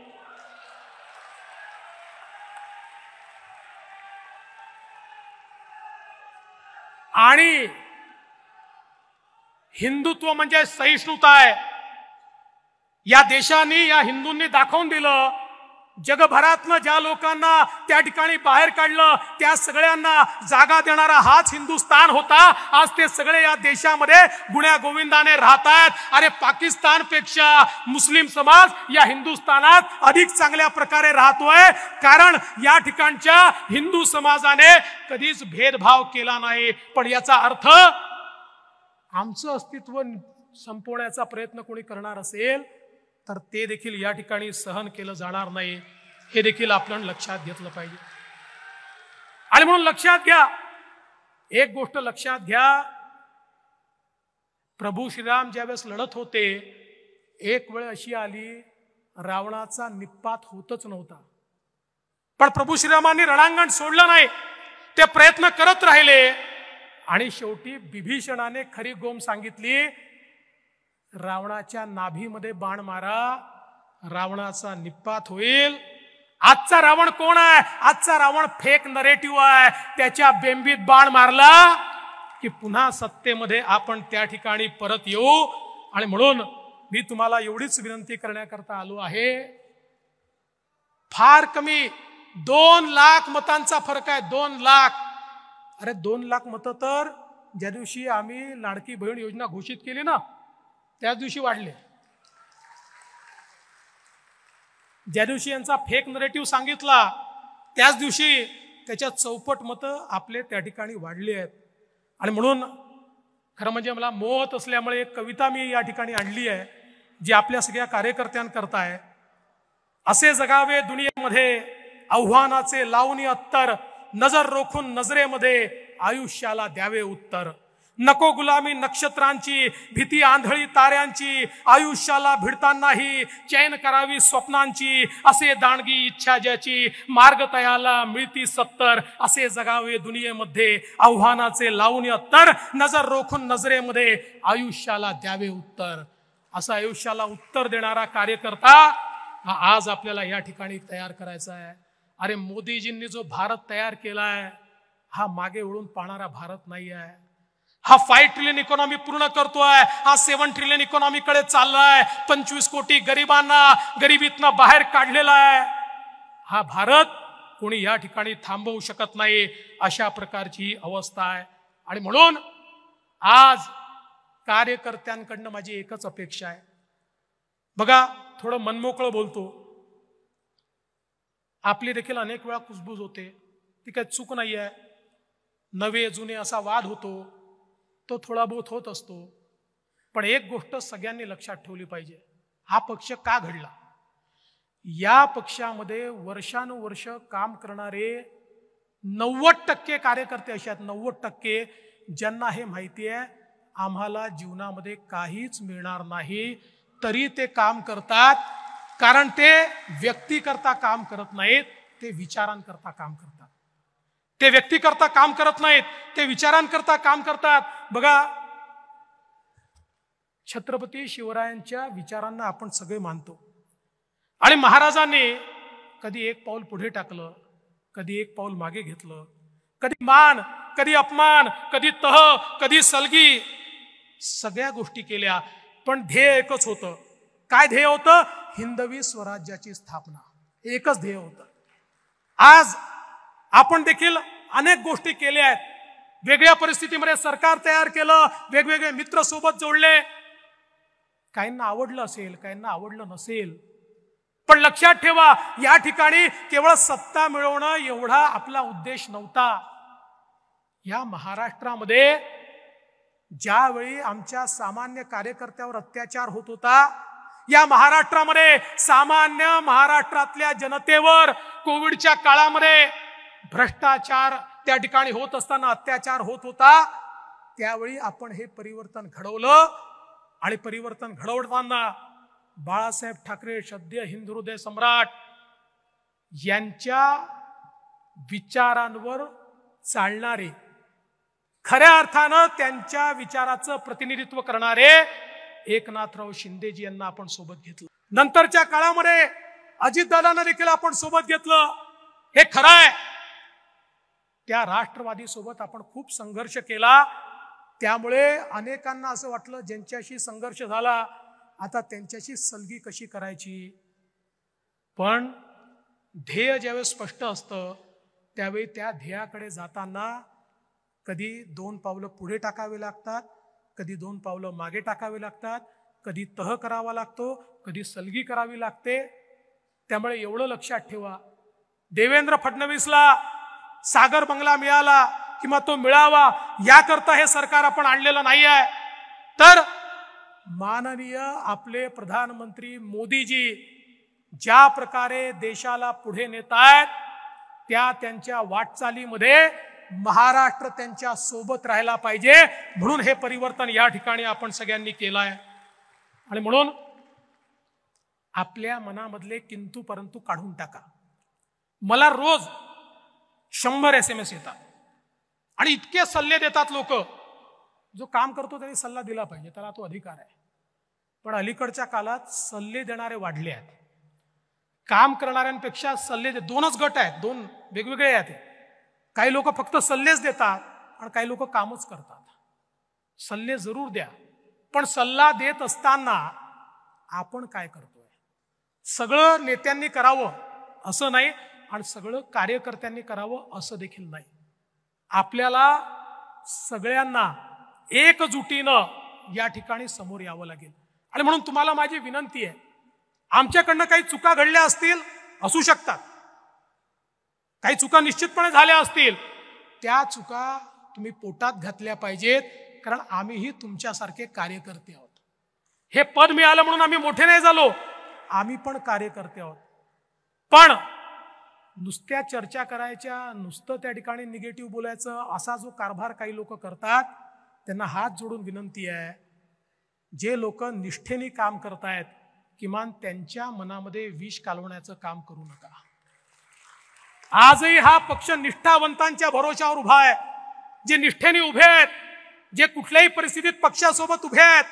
आणि हिंदुत्व म्हणजे सहिष्णुता आहे. या देशाने, या हिंदूंनी दाखवून दिलं, जगभरातनं ज्या लोकांना त्या ठिकाणी बाहेर काढलं, त्या सगळ्यांना जागा देणारा हाच हिंदुस्थान होता. आज ते सगळे या देशामध्ये गुण्या गोविंदाने राहत आहेत. अरे पाकिस्तानपेक्षा मुस्लिम समाज या हिंदुस्थानात अधिक चांगल्या प्रकारे राहतोय, कारण या ठिकाणच्या हिंदू समाजाने कधीच भेदभाव केला नाही. पण याचा अर्थ आमचं अस्तित्व संपवण्याचा प्रयत्न कोणी करणार असेल तर ते देखील या ठिकाणी सहन केलं जाणार नाही, हे देखील आपण लक्षात घेतलं पाहिजे. आणि म्हणून लक्षात घ्या, एक गोष्ट लक्षात घ्या, प्रभू श्रीराम ज्यावेळेस लढत होते, एक वेळ अशी आली रावणाचा निपात होतच नव्हता, पण प्रभू श्रीरामांनी रणांगण सोडलं नाही, ते प्रयत्न करत राहिले. आणि शेवटी विभीषणाने खरी गोम सांगितली, रावणाच्या नाभीमध्ये बाण मारा, रावणाचा निपात होईल. आजचा रावण कोण आहे? आजचा रावण फेक नरेटिव्ह आहे. त्याच्या बेंबीत बाण मारला की पुन्हा सत्तेमध्ये आपण त्या ठिकाणी परत येऊ. आणि म्हणून मी तुम्हाला एवढीच विनंती करण्याकरता आलो आहे, फार कमी 2 लाख मतांचा फरक आहे. 2 लाख. अरे 2 लाख मतं तर ज्या दिवशी आम्ही लाडकी बहीण योजना घोषित केली ना, त्याच दिवशी वाढले. ज्या दिवशी यांचा फेक नरेटिव्ह सांगितला, त्याच दिवशी त्याच्या चौपट मतं आपले त्या ठिकाणी वाढले आहेत. आणि म्हणून खरं म्हणजे मला मोहत असल्यामुळे एक कविता मी या ठिकाणी आणली आहे, जी आपल्या सगळ्या कार्यकर्त्यांकरता आहे. असे जगावे दुनियेमध्ये आव्हानाचे लावणी अत्तर, नजर रोखून नजरेमध्ये आयुष्याला द्यावे उत्तर. नको गुलामी नक्षत्रांची, भीती आंधळी ताऱ्यांची, आयुष्याला भिडतानाही चैन करावी स्वप्नांची. असे दांडगी इच्छा ज्याची, मार्ग तयाला मिळती 70. असे जगावे दुनियेमध्ये आव्हानाचे लावणी अत्तर, नजर रोखून नजरेमध्ये आयुष्याला द्यावे उत्तर. असा आयुष्याला उत्तर देणारा कार्यकर्ता हा आज आपल्याला या ठिकाणी तयार करायचा आहे. अरे मोदीजींनी जो भारत तयार केलाय, हा मागे वळून पाहणारा भारत नाही आहे. हा 5 ट्रिलियन इकॉनॉमी पूर्ण करतोय, हा 7 ट्रिलियन इकॉनॉमी कडे चाललाय. 25 कोटी गरिबांना गरिबीतनं बाहेर काढलेला आहे. हा भारत कोणी या ठिकाणी थांबवू शकत नाही, अशा प्रकारची अवस्था आहे. आणि म्हणून आज कार्यकर्त्यांकडनं माझी एकच अपेक्षा आहे. बघा, थोडं मनमोकळं बोलतो, आपली देखील अनेक वेळा कुजबूज होते, ती काही चूक नाही आहे. नवे जुने असा वाद होतो, तो थोडा बहुत होत असतो. पण एक गोष्ट सगळ्यांनी लक्षात ठेवली पाहिजे, हा पक्ष का घडला? या पक्षामध्ये वर्षानुवर्ष काम करणारे 90% कार्यकर्ते असे आहेत, 90%, ज्यांना हे माहिती आहे आम्हाला जीवनामध्ये काहीच मिळणार नाही, तरी ते काम करतात. कारण ते व्यक्तीकरता काम करत नाहीत, ते विचारांकरता काम करतात. ते व्यक्तीकरता काम करत नाहीत, ते विचारांकरता काम करतात. बघा, छत्रपती शिवरायांच्या विचारांना आपण सगळे मानतो. आणि महाराजांनी कधी एक पाऊल पुढे टाकलं, कधी एक पाऊल मागे घेतलं, कधी मान, कधी अपमान, कधी तह, कधी सलगी, सगळ्या गोष्टी केल्या. पण ध्येय एकच होतं. काय ध्येय होतं? हिंदवी स्वराज्याची स्थापना. एकच ध्येय होतं. आज आपण देखील अनेक गोष्टी केल्या आहेत. वेगळ्या परिस्थितीमध्ये सरकार तयार केलं, वेगवेगळे मित्र सोबत जोडले. काहींना आवडलं असेल, काहींना आवडलं नसेल, पण लक्षात ठेवा, या ठिकाणी केवळ सत्ता मिळवणं एवढा आपला उद्देश नव्हता. या महाराष्ट्रामध्ये ज्यावेळी आमच्या सामान्य कार्यकर्त्यावर अत्याचार होत होता, या महाराष्ट्रामध्ये सामान्य महाराष्ट्रातल्या जनतेवर कोविडच्या काळामध्ये भ्रष्टाचार त्या ठिकाणी होत असताना, अत्याचार होत होता, त्यावेळी आपण हे परिवर्तन घडवलं. आणि परिवर्तन घडवताना बाळासाहेब ठाकरे, सद्य हिंदुहृदय सम्राट, यांच्या विचारांवर चालणारे, खऱ्या अर्थानं त्यांच्या विचाराचं प्रतिनिधित्व करणारे एकनाथराव शिंदेजी यांना आपण सोबत घेतलं. नंतरच्या काळामध्ये अजितदादांना देखील आपण सोबत घेतलं. हे खरं आहे, त्या राष्ट्रवादी सोबत आपण खूप संघर्ष केला. त्यामुळे अनेकांना असं वाटलं, ज्यांच्याशी संघर्ष झाला आता त्यांच्याशी सलगी कशी करायची. पण ध्येय ज्यावेळेस स्पष्ट असतं, त्यावेळी त्या ध्येयाकडे जाताना कधी 2 पावलं पुढे टाकावे लागतात, कधी 2 पावलं मागे टाकावे लागतात, कधी तह करावा लागतो, कधी सलगी करावी लागते. त्यामुळे एवढं लक्षात ठेवा, देवेंद्र फडणवीसला सागर बंगला मिळाला किंवा तो मिळावा याकरता हे सरकार आपण आणलेलं नाही आहे. तर माननीय आपले प्रधानमंत्री मोदीजी ज्या प्रकारे देशाला पुढे नेत आहेत, त्यांच्या वाटचालीमध्ये महाराष्ट्र त्यांच्या सोबत राहायला पाहिजे. म्हणून हे परिवर्तन या ठिकाणी आपण सगळ्यांनी केलं आहे. आणि म्हणून आपल्या मनामधले किंतु परंतु काढून टाका. मला रोज 100 SMS येतात आणि इतके सल्ले देतात लोक. जो काम करतो त्यांनी सल्ला दिला पाहिजे, त्याला तो अधिकार आहे. पण अलीकडच्या काळात सल्ले देणारे वाढले आहेत. काम करणाऱ्यांपेक्षा सल्ले 2च गट आहेत, 2 वेगवेगळे आहेत. काही लोक फक्त सल्लेच देतात आणि काही लोक कामच करतात. सल्ले जरूर द्या, पण सल्ला देत असताना आपण काय करतोय? सगळं नेत्यांनी करावं असं नाही आणि सगळं कार्यकर्त्यांनी करावं असं देखील नाही. आपल्याला सगळ्यांना एकजुटीनं या ठिकाणी समोर यावं लागेल. आणि म्हणून तुम्हाला माझी विनंती आहे, आमच्याकडनं काही चुका घडल्या असतील, असू शकतात, काही चुका निश्चितपणे झाल्या असतील, त्या चुका तुम्ही पोटात घातल्या पाहिजेत. कारण आम्हीही तुमच्यासारखे कार्यकर्ते आहोत. हे पद मिळालं म्हणून आम्ही मोठे नाही झालो, आम्ही पण कार्यकर्ते आहोत. पण नुसत्या चर्चा करायच्या, नुसतं त्या ठिकाणी निगेटिव्ह बोलायचं, असा जो कारभार काही लोक करतात, त्यांना हात जोडून विनंती आहे, जे लोक निष्ठेने काम करतायत, किमान त्यांच्या मनामध्ये विष कालवण्याचं काम करू नका. आजही हा पक्ष निष्ठावंतांच्या भरोशावर उभा आहे, जे निष्ठेने उभे आहेत, जे कुठल्याही परिस्थितीत पक्षासोबत उभे आहेत,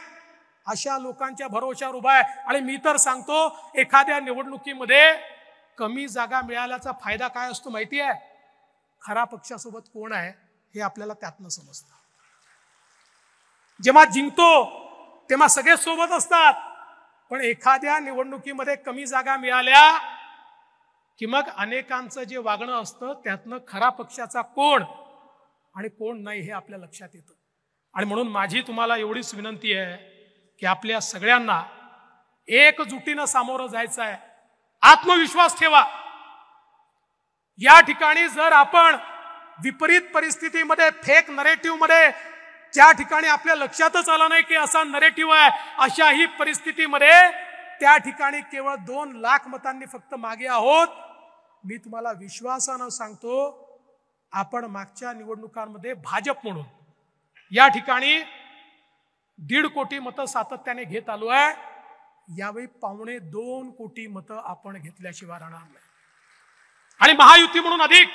अशा लोकांच्या भरोशावर उभा आहे. आणि मी तर सांगतो, एखाद्या निवडणुकीमध्ये कमी जागा मिळाल्याचा फायदा काय असतो माहिती आहे? खरा पक्षासोबत कोण आहे हे आपल्याला त्यातनं समजतं. जेव्हा जिंकतो तेव्हा सगळे सोबत असतात, पण एखाद्या निवडणुकीमध्ये कमी जागा मिळाल्या की मग अनेकांचं जे वागणं असतं त्यातनं खरा पक्षाचा कोण आणि कोण नाही हे आपल्या लक्षात येतं. आणि म्हणून माझी तुम्हाला एवढीच विनंती आहे की आपल्या सगळ्यांना एकजुटीनं सामोरं जायचं आहे. आत्मविश्वास ठेवा. या ठिकाणी जर आपण विपरीत परिस्थितीमध्ये, फेक नरेटिव्ह मध्ये, ज्या ठिकाणी आपल्या लक्षातच आलं नाही की असा नरेटिव्ह आहे, अशाही परिस्थितीमध्ये त्या ठिकाणी केवळ 2 लाख मतांनी फक्त मागे आहोत. मी तुम्हाला विश्वासानं सांगतो, आपण मागच्या निवडणुकांमध्ये भाजप म्हणून या ठिकाणी 1.5 कोटी मतं सातत्याने घेत आलो आहे. यावेळी 1.25 कोटी मतं आपण घेतल्याशिवाय राहणार नाही. आणि महायुती म्हणून अधिक.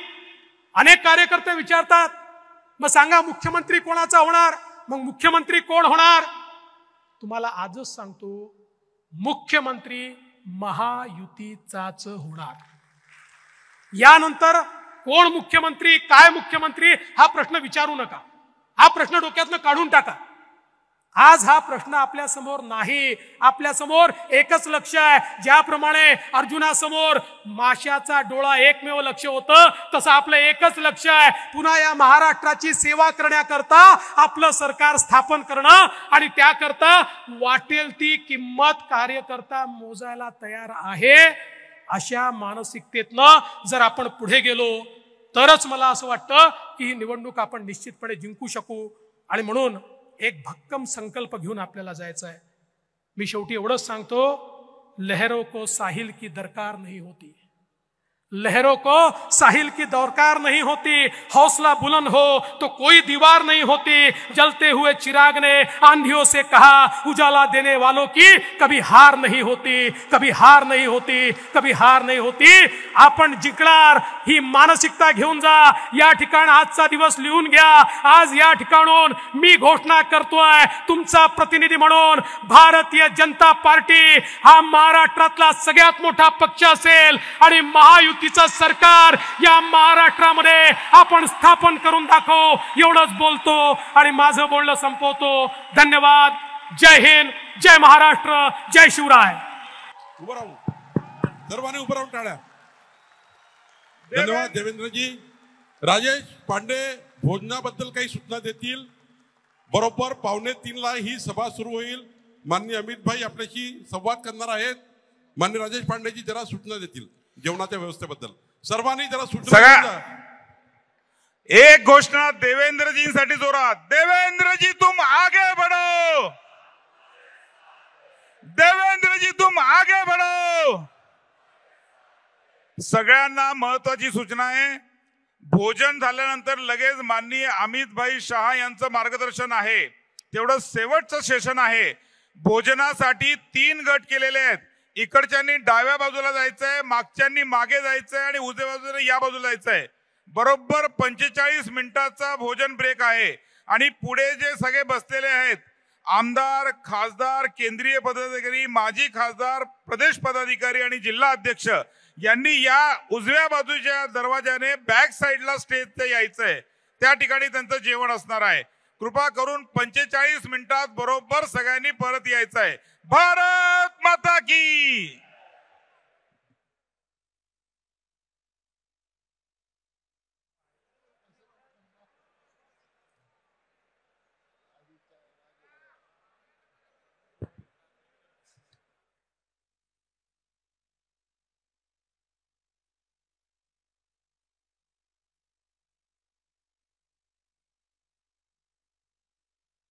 अनेक कार्यकर्ते विचारतात, मग सांगा मुख्यमंत्री कोणाचा होणार, मग मुख्यमंत्री कोण होणार. तुम्हाला आजच सांगतो, मुख्यमंत्री महायुतीचाच होणार. यानंतर कोण मुख्यमंत्री, काय मुख्यमंत्री हा प्रश्न विचारू नका. हा प्रश्न डोक्यातनं काढून टाका. आज हा प्रश्न आपल्या समोर नाही. आपल्या समोर एकच लक्ष आहे. ज्याप्रमाणे अर्जुनासमोर माशाचा डोळा एकमेव लक्ष होतं, तसं आपलं एकच लक्ष आहे, पुन्हा या महाराष्ट्राची सेवा करण्याकरता आपलं सरकार स्थापन करणं. आणि त्याकरता वाटेल ती किंमत कार्यकर्ता मोजायला तयार आहे. अशा मानसिकतेतनं जर आपण पुढे गेलो तरच मला असं वाटतं की ही निवडणूक आपण निश्चितपणे जिंकू शकू. आणि म्हणून एक भक्कम संकल्प घेऊन आपल्याला जायचं आहे. मी शेवटी एवढंच सांगतो, लहरों को साहिल की दरकार नहीं होती, लहरों को साहिल की दरकार नहीं होती. हौसला बुलंद हो तो कोई दीवार नहीं होती. जलते हुए चिराग ने आंधियों से कहा, उजाला देने वालों की कभी हार नहीं होती, कभी हार नहीं होती, कभी हार नहीं होती. आपण जिंकणार ही मानसिकता घेऊन जा. या ठिकाणी आजचा दिवस लिहून घ्या. आज या ठिकाणून मी घोषणा करतोय, तुमचा प्रतिनिधी म्हणून, भारतीय जनता पार्टी हा महाराष्ट्रातला सगळ्यात मोठा पक्ष असेल आणि महायुतीचं सरकार या महाराष्ट्रामध्ये आपण स्थापन करून दाखवू. एवढंच बोलतो आणि माझं बोलणं संपवतो. धन्यवाद. जय हिंद, जय महाराष्ट्र, जय शिवराय. उभं राहून सर्वांनी उभं राहून टाळ्या. धन्यवाद देवेंद्रजी. राजेश पांडे भोजनाबद्दल काही सूचना देतील. बरोबर 2:45ला ही सभा सुरू होईल. माननीय अमित भाई आपल्याशी संवाद करणार आहेत. माननीय राजेश पांडेजी जरा सूचना देतील जेवणाच्या व्यवस्थेबद्दल. सर्वांनी जरा सूचना. एक घोषणा देवेंद्रजींसाठी जोरात. देवेंद्रजी तुम आगे बढ़ो, देवेंद्रजी तुम आगे बढ़ो. सगळ्यांना महत्वाची सूचना आहे. भोजन झाल्यानंतर लगेच माननीय अमित भाई शहा यांचं मार्गदर्शन आहे. तेवढं शेवटचं सेशन आहे. भोजनासाठी 3 गट केलेले आहेत. इकडच्यांनी डाव्या बाजूला जायचंय, मागच्यांनी मागे जायचंय आणि उजव्या बाजूला या बाजूला जायचंय. बरोबर 45 मिनिटाचा भोजन ब्रेक आहे. आणि पुढे जे सगळे बसलेले आहेत, आमदार, खासदार, केंद्रीय पदाधिकारी, माजी खासदार, प्रदेश पदाधिकारी आणि जिल्हा अध्यक्ष यांनी या उजव्या बाजूच्या दरवाजाने बॅक साईडला स्टेजचे यायचंय. त्या ठिकाणी त्यांचं जेवण असणार आहे. कृपा करून 45 मिनिटात बरोबर सगळ्यांनी परत यायचंय. भारत माता की.